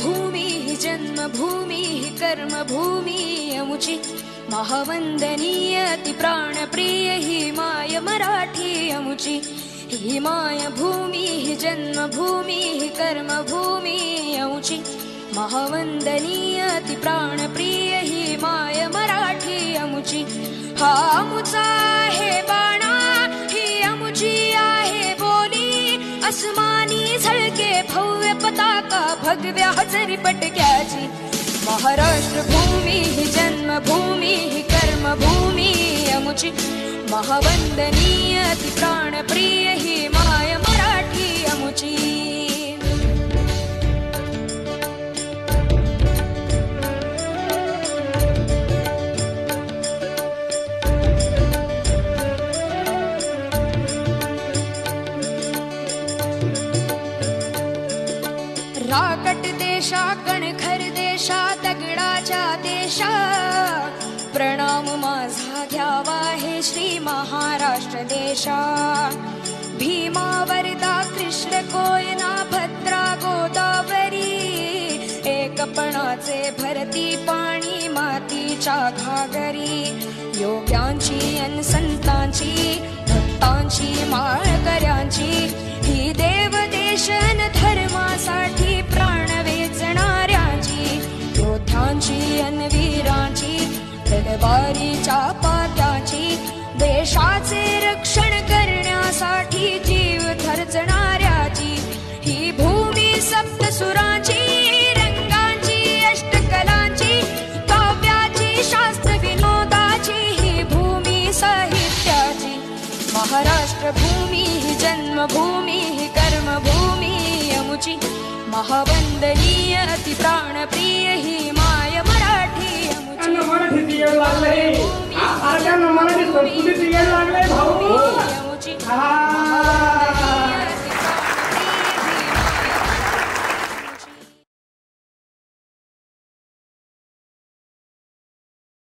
भूमी जन्मभूमी कर्मभूमी अमुची महावंदनीय अति प्राणप्रिय ही माय मराठी अमुची ही माय भूमी जन्मभूमी कर्मभूमी अमुची महावंदनीय अति प्राणप्रिय ही माय मराठी अमुची हा अमुचा आहे बाणा ही अमुची आहे बोली अस्मानी झळके भव्य पताका भगव्या हजरी पटक्याची महाराष्ट्र भूमी ही जन्मभूमी ही कर्मभूमी अमुची महावंदनीय अति प्राणप्रिय ही माय मराठी अमुची राकट देशा कणखर देशा दगडाच्या देशा प्रणाम माझा घ्यावा हे श्री महाराष्ट्र देशा भीमा वरदा कृष्ण कोयना भद्रा गोदावरी एकपणाचे भरती पाणी मातीच्या घागरी योग्यांची अन संतांची भक्तांची माळकऱ्यांची ही देवदेशन धर्मासाठी प्राण वेचणाऱ्यांची योद्ध्यांची अन वीरांची तलवारीच्या पात्याची देशाचे रक्षण करण्यासाठी जीव धरजणाऱ्याची ही भूमी सप्तसुरांची रंगांची अष्टकलांची काव्याची शास्त्र विनोदाची ही भूमी साहित्याची महाराष्ट्र भूमी ही जन्मभूमी ही कर्मभूमी अमुची महावंदनीय अति प्राणप्रिय ही माय मराठी अमुची मराठी लागले मराठी संस्कृती लागले भाऊ